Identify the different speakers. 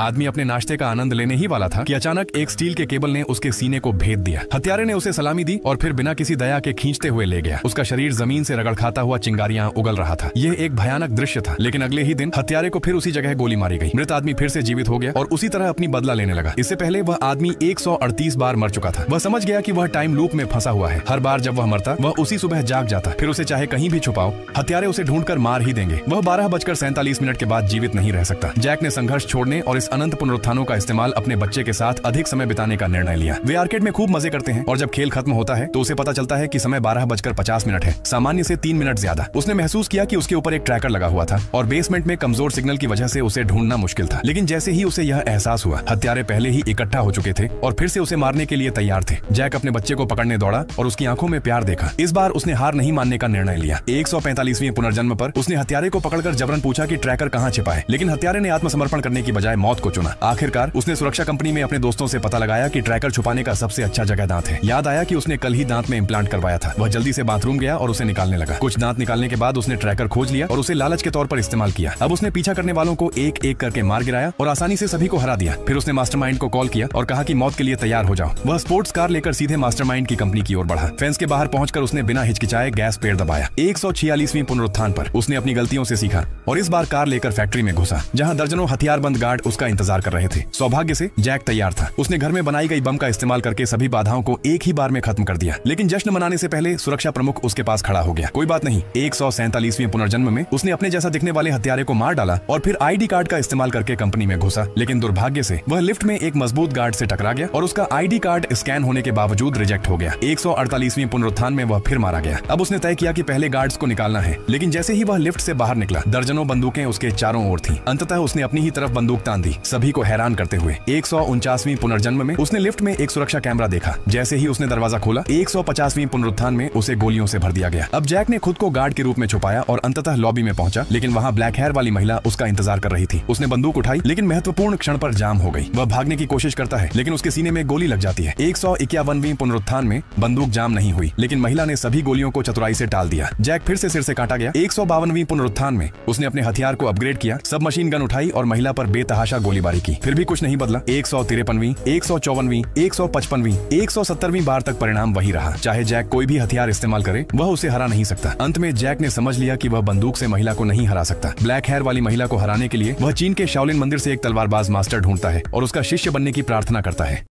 Speaker 1: आदमी अपने नाश्ते का आनंद लेने ही वाला था कि अचानक एक स्टील के केबल ने उसके सीने को भेद दिया। हत्यारे ने उसे सलामी दी और फिर बिना किसी दया के खींचते हुए ले गया। उसका शरीर जमीन से रगड़ खाता हुआ चिंगारियां उगल रहा था। यह एक भयानक दृश्य था। लेकिन अगले ही दिन हत्यारे को फिर उसी जगह गोली मारी गई। मृत आदमी फिर से जीवित हो गया और उसी तरह अपनी बदला लेने लगा। इससे पहले वह आदमी 138 बार मर चुका था। वह समझ गया कि वह टाइम लूप में फंसा हुआ है। हर बार जब वह मरता वह उसी सुबह जाग जाता। फिर उसे चाहे कहीं भी छुपाओ, हत्यारे उसे ढूंढकर मार ही देंगे। वह 12:47 के बाद जीवित नहीं रह सकता। जैक ने संघर्ष छोड़ने और इस अनंत पुनरुत्थानों का इस्तेमाल अपने बच्चे के साथ अधिक समय बिताने का निर्णय लिया। वे आर्केड में खूब मजे करते हैं और जब खेल खत्म होता है तो उसे पता चलता है कि समय 12:50 है, सामान्य से 3 मिनट ज्यादा। उसने महसूस किया कि उसके ऊपर एक ट्रैकर लगा हुआ था और बेसमेंट में कमजोर सिग्नल की वजह से उसे ढूंढना मुश्किल था। लेकिन जैसे ही उसे यह एहसास हुआ, हत्यारे पहले ही इकट्ठा हो चुके थे और फिर से उसे मारने के लिए तैयार थे। जैक अपने बच्चे को पकड़ने दौड़ा और उसकी आंखों में प्यार देखा। इस बार उसने हार नहीं मानने का निर्णय लिया। 145वें पुनर्जन्म पर उसने हत्यारे को पकड़कर जबरन पूछा कि ट्रैकर कहाँ छिपा है, लेकिन हत्यारे ने आत्मसमर्पण करने की बजाय मौत को चुना। आखिरकार उसने सुरक्षा कंपनी में अपने दोस्तों से पता लगाया कि ट्रैकर छुपाने का सबसे अच्छा जगह दांत है। याद आया कि उसने कल ही दांत में इम्प्लांट करवाया था। वह जल्दी से बाथरूम गया और उसे निकालने लगा। कुछ दांत निकालने के बाद उसने ट्रैकर खोज लिया और उसे लालच के तौर पर इस्तेमाल किया। अब उसने पीछा करने वालों को एक एक करके मार गिराया और आसानी से सभी को हरा दिया। फिर उसने मास्टरमाइंड को कॉल किया और कहा कि मौत के लिए तैयार हो जाओ। वह स्पोर्ट्स कार लेकर सीधे मास्टरमाइंड की कंपनी की ओर बढ़ा। फेंस के बाहर पहुंचकर उसने बिना हिचकिचाए गैस पेड़ दबाया। 146वें पुनरुत्थान पर उसने अपनी गलतियों से सीखा और इस बार कार लेकर फैक्ट्री में घुसा, जहां दर्जनों हथियारबंद गार्ड उसका इंतजार कर रहे थे। सौभाग्य से जैक तैयार था। उसने घर में बनाई गई बम का इस्तेमाल करके सभी बाधाओं को एक ही बार में खत्म कर दिया। लेकिन जश्न मनाने से पहले सुरक्षा प्रमुख उसके पास खड़ा हो गया। कोई बात नहीं, 147वें पुनर्जन्म में उसने अपने जैसा दिखने वाले हत्यारे को मार डाला और फिर आईडी कार्ड का इस्तेमाल करके कंपनी में घुसा। लेकिन दुर्भाग्य से वह लिफ्ट में एक मजबूत गार्ड से टकरा गया और उसका आईडी कार्ड स्कैन होने के बावजूद रिजेक्ट हो गया। 148वें पुनरुत्थान में वह फिर मारा गया। अब उसने तय किया कि पहले गार्ड्स को निकालना है। लेकिन जैसे ही वह लिफ्ट से बाहर निकला, दर्जनों बंदूकें उसके चारों ओर थीं। अंततः उसने अपनी ही तरफ बंदूक तान दी, सभी को हैरान करते हुए। 149वीं पुनर्जन्म में उसने लिफ्ट में एक सुरक्षा कैमरा देखा। जैसे ही उसने दरवाजा खोला, 150वीं पुनरुत्थान में उसे गोलियों से भर दिया गया। अब जैक ने खुद को गार्ड के रूप में छुपाया और अंततः लॉबी में पहुंचा। लेकिन वहां ब्लैक हेयर वाली महिला उसका इंतजार कर रही थी। उसने बंदूक उठाई, लेकिन महत्वपूर्ण क्षण पर जाम हो गई। वह भागने की कोशिश करता है, लेकिन उसके सीने में गोली लग जाती है। 151वीं पुनरुत्थान में बंदूक जाम नहीं हुई, लेकिन महिला ने सभी गोलियों को चतुराई से टाल दिया। जैक फिर से सिर से काटा गया। 152वीं पुनरुत्थान में उसने अपने हथियार को अपग्रेड किया, सब मशीन गन उठाई और महिला पर बेतहाशा गोलीबारी की। फिर भी कुछ नहीं बदला। 153वीं, 154वीं, 155वीं, 170वीं बार तक परिणाम वही रहा। चाहे जैक कोई भी हथियार इस्तेमाल करे, वह उसे हरा नहीं सकता। अंत में जैक ने समझ लिया कि वह बंदूक से महिला को नहीं हरा सकता। ब्लैक हेयर वाली महिला को हराने के लिए वह चीन के शाओलिन मंदिर से एक तलवारबाज मास्टर ढूंढता है और उसका शिष्य बनने की प्रार्थना करता है।